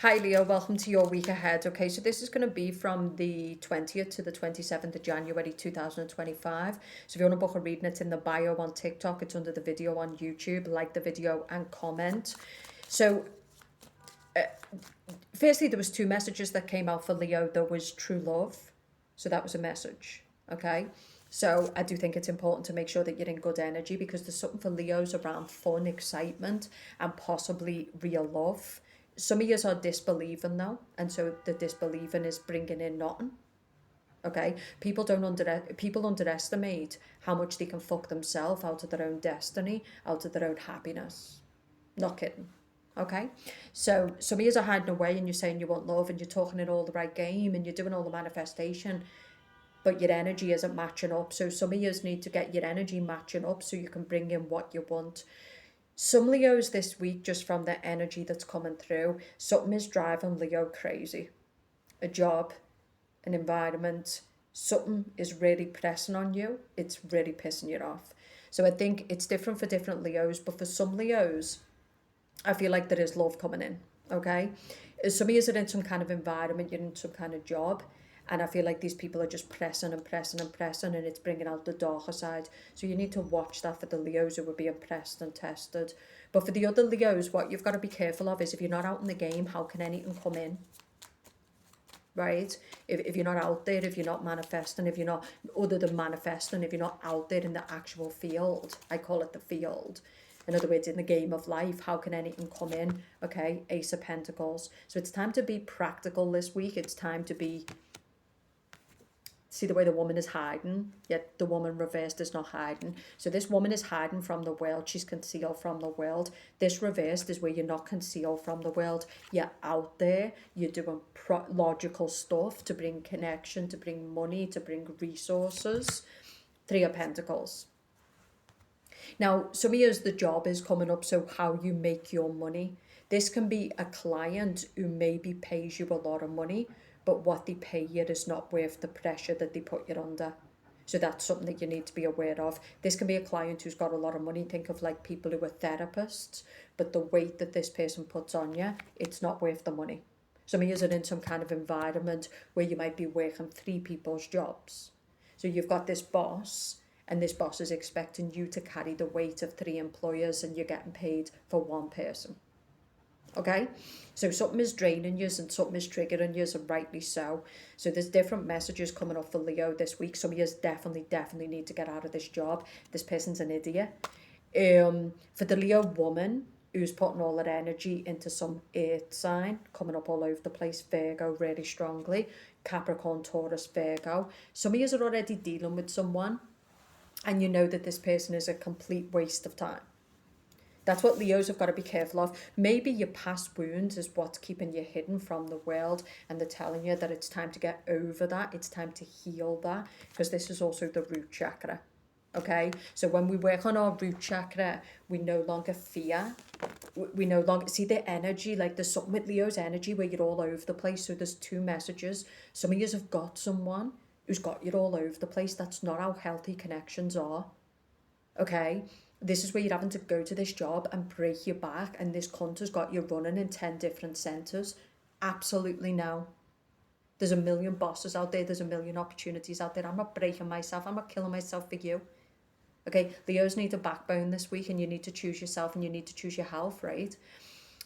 Hi Leo, welcome to your week ahead. Okay, so this is going to be from the 20th to the 27th of January 2025. So if you want to book a reading, it's in the bio on TikTok, it's under the video on YouTube. Like the video and comment. So firstly, there was two messages that came out for Leo. There was true love, so that was a message. Okay, so I do think it's important to make sure that you're in good energy, because there's something for Leos around fun, excitement, and possibly real love. Some of yous are disbelieving though, and so the disbelieving is bringing in nothing. Okay, people underestimate how much they can fuck themselves out of their own destiny, out of their own happiness. Not kidding. Okay, so some of you are hiding away and you're saying you want love and you're talking in all the right game and you're doing all the manifestation, but your energy isn't matching up. So some of you need to get your energy matching up so you can bring in what you want. Some Leos this week, just from the energy that's coming through, something is driving Leo crazy. A job, an environment, something is really pressing on you. It's really pissing you off. So I think it's different for different Leos, but for some Leos, I feel like there is love coming in. Okay, some of you are in some kind of environment, you're in some kind of job, and I feel like these people are just pressing and pressing and pressing, and it's bringing out the darker side. So you need to watch that for the Leos who are being pressed and tested. But for the other Leos, what you've got to be careful of is if you're not out in the game, how can anything come in? Right? If you're not out there, if you're not manifesting, if you're not, other than manifesting, if you're not out there in the actual field, I call it the field. In other words, in the game of life, how can anything come in? Okay, Ace of Pentacles. So it's time to be practical this week. It's time to be, see the way the woman is hiding, yet the woman reversed is not hiding. So this woman is hiding from the world. She's concealed from the world. This reversed is where you're not concealed from the world. You're out there. You're doing logical stuff to bring connection, to bring money, to bring resources. Three of Pentacles. Now, some of yours, the job is coming up, so how you make your money. This can be a client who maybe pays you a lot of money, but what they pay you is not worth the pressure that they put you under. So that's something that you need to be aware of. This can be a client who's got a lot of money. Think of like people who are therapists, but the weight that this person puts on you, it's not worth the money. Some of you are in some kind of environment where you might be working three people's jobs. So you've got this boss, and this boss is expecting you to carry the weight of three employers, and you're getting paid for one person. Okay, so something is draining you and something is triggering you, and rightly so. So there's different messages coming up for Leo this week. Some of you definitely need to get out of this job. This person's an idiot. For the Leo woman who's putting all her energy into some earth sign, coming up all over the place, Virgo really strongly, Capricorn, Taurus, Virgo. Some of you are already dealing with someone and you know that this person is a complete waste of time. That's what Leos have got to be careful of. Maybe your past wounds is what's keeping you hidden from the world, and they're telling you that it's time to get over that. It's time to heal that, because this is also the root chakra. Okay, so when we work on our root chakra, we no longer fear. We no longer see the energy. Like there's something with Leo's energy where you're all over the place. So there's two messages. Some of you have got someone who's got you all over the place. That's not how healthy connections are. Okay, this is where you're having to go to this job and break your back, and this cunt has got you running in 10 different centres. Absolutely no. There's a million bosses out there, there's a million opportunities out there. I'm not breaking myself, I'm not killing myself for you. Okay, Leos need a backbone this week, and you need to choose yourself, and you need to choose your health, right?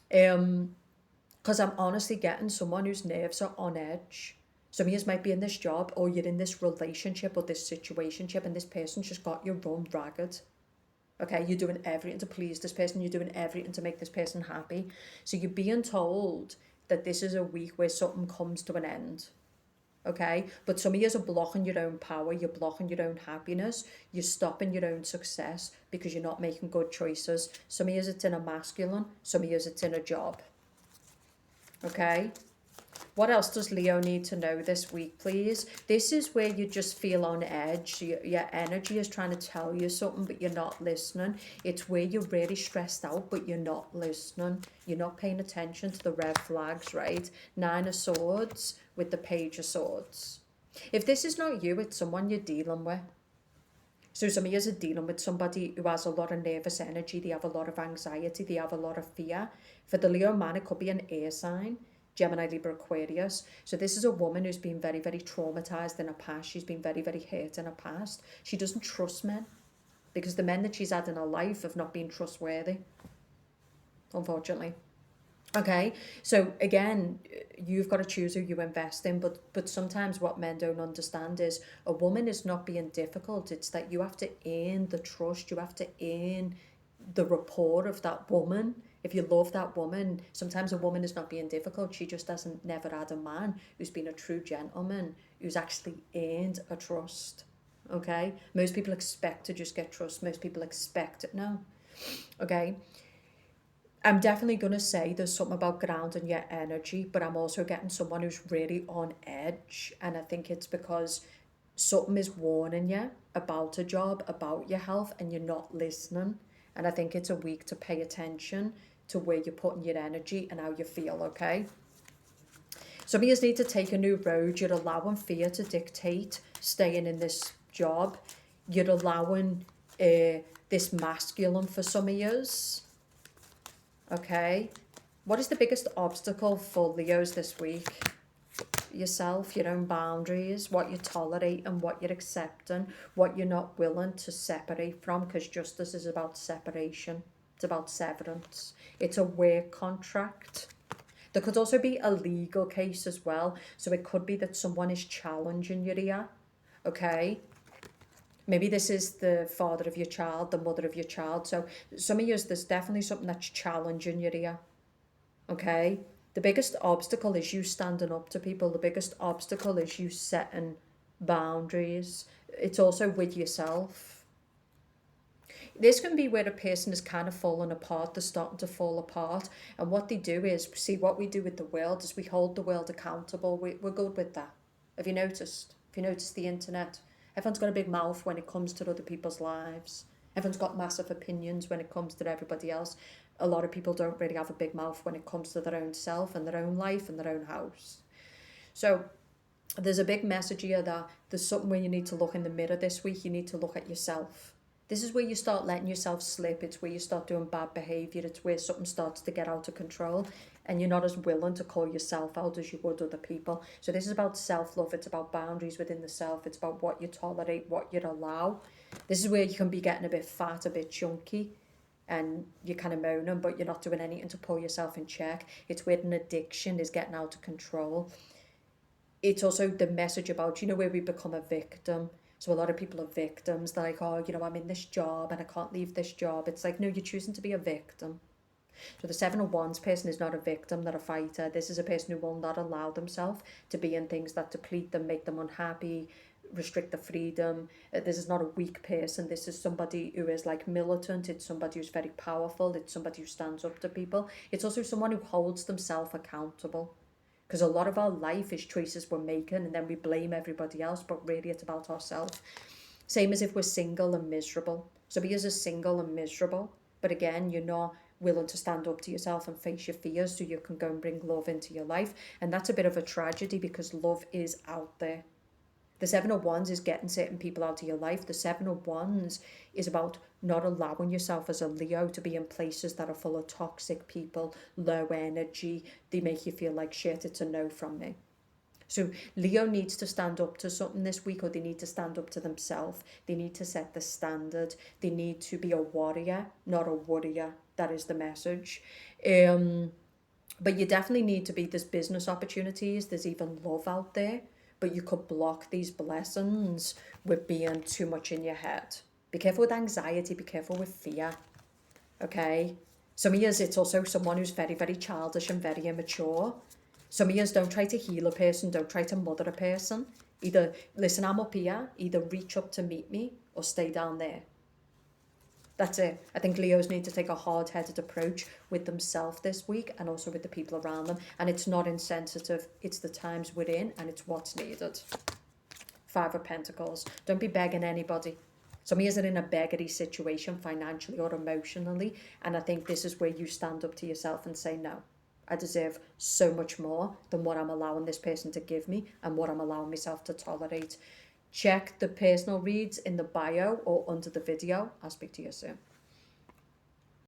Because I'm honestly getting someone whose nerves are on edge. Some of you might be in this job, or you're in this relationship or this situationship, and this person's just got you run ragged. Okay, you're doing everything to please this person. You're doing everything to make this person happy. So you're being told that this is a week where something comes to an end. Okay, but some of you are blocking your own power. You're blocking your own happiness. You're stopping your own success because you're not making good choices. Some of you it's in a masculine. Some of you it's in a job. Okay. What else does Leo need to know this week, please? This is where you just feel on edge. Your energy is trying to tell you something, but you're not listening. It's where you're really stressed out, but you're not listening. You're not paying attention to the red flags, right? Nine of Swords with the Page of Swords. If this is not you, it's someone you're dealing with. So some of you are dealing with somebody who has a lot of nervous energy. They have a lot of anxiety. They have a lot of fear. For the Leo man, it could be an air sign. Gemini, Libra, Aquarius. So this is a woman who's been very, very traumatized in her past. She's been very, very hurt in her past. She doesn't trust men because the men that she's had in her life have not been trustworthy, unfortunately. Okay, so again, you've got to choose who you invest in, but sometimes what men don't understand is a woman is not being difficult. It's that you have to earn the trust, you have to earn the rapport of that woman. If you love that woman, sometimes a woman is not being difficult. She just hasn't never had a man who's been a true gentleman, who's actually earned a trust. Okay, most people expect to just get trust. Most people expect it. No. Okay. I'm definitely going to say there's something about grounding your energy, but I'm also getting someone who's really on edge. And I think it's because something is warning you about a job, about your health, and you're not listening. And I think it's a week to pay attention to where you're putting your energy and how you feel, okay? Some of you need to take a new road. You're allowing fear to dictate staying in this job. You're allowing this masculine for some of yous. Okay, what is the biggest obstacle for Leos this week? Yourself, your own boundaries, what you tolerate and what you're accepting, what you're not willing to separate from, because justice is about separation. It's about severance. It's a work contract. There could also be a legal case as well. So it could be that someone is challenging you here. Okay. Maybe this is the father of your child, the mother of your child. So some of you, there's definitely something that's challenging you here. Okay? The biggest obstacle is you standing up to people. The biggest obstacle is you setting boundaries. It's also with yourself. This can be where a person is kind of falling apart. They're starting to fall apart. And what they do is, see, what we do with the world is we hold the world accountable. We're good with that. Have you noticed? Have you noticed the internet? Everyone's got a big mouth when it comes to other people's lives. Everyone's got massive opinions when it comes to everybody else. A lot of people don't really have a big mouth when it comes to their own self and their own life and their own house. So there's a big message here that there's something where you need to look in the mirror this week. You need to look at yourself. This is where you start letting yourself slip. It's where you start doing bad behaviour. It's where something starts to get out of control and you're not as willing to call yourself out as you would other people. So this is about self-love. It's about boundaries within the self. It's about what you tolerate, what you allow. This is where you can be getting a bit fat, a bit chunky, and you're kind of moaning, but you're not doing anything to pull yourself in check. It's where an addiction is getting out of control. It's also the message about, where we become a victim. So a lot of people are victims. They're like, oh, I'm in this job and I can't leave this job. It's like, no, you're choosing to be a victim. So the 7 of Wands person is not a victim, they're a fighter. This is a person who will not allow themselves to be in things that deplete them, make them unhappy, restrict their freedom. This is not a weak person. This is somebody who is like militant. It's somebody who's very powerful. It's somebody who stands up to people. It's also someone who holds themselves accountable. Because a lot of our life is choices we're making and then we blame everybody else, but really it's about ourselves. Same as if we're single and miserable. So because you're single and miserable, but again, you're not willing to stand up to yourself and face your fears so you can go and bring love into your life. And that's a bit of a tragedy because love is out there. The 7 of Wands is getting certain people out of your life. The 7 of Wands is about not allowing yourself as a Leo to be in places that are full of toxic people, low energy. They make you feel like shit. It's a no from me. So Leo needs to stand up to something this week, or they need to stand up to themselves. They need to set the standard. They need to be a warrior, not a worrier. That is the message. But you definitely need to be, there's business opportunities. There's even love out there. But you could block these blessings with being too much in your head. Be careful with anxiety. Be careful with fear. Okay? Some of you, it's also someone who's very, very childish and very immature. Some of you, don't try to heal a person. Don't try to mother a person. Either, listen, I'm up here. Either reach up to meet me or stay down there. That's it. I think Leos need to take a hard-headed approach with themselves this week and also with the people around them. And it's not insensitive. It's the times we're in and it's what's needed. 5 of Pentacles. Don't be begging anybody. Some of you are in a beggary situation financially or emotionally. And I think this is where you stand up to yourself and say, no, I deserve so much more than what I'm allowing this person to give me and what I'm allowing myself to tolerate. Check the personal reads in the bio or under the video. I'll speak to you soon.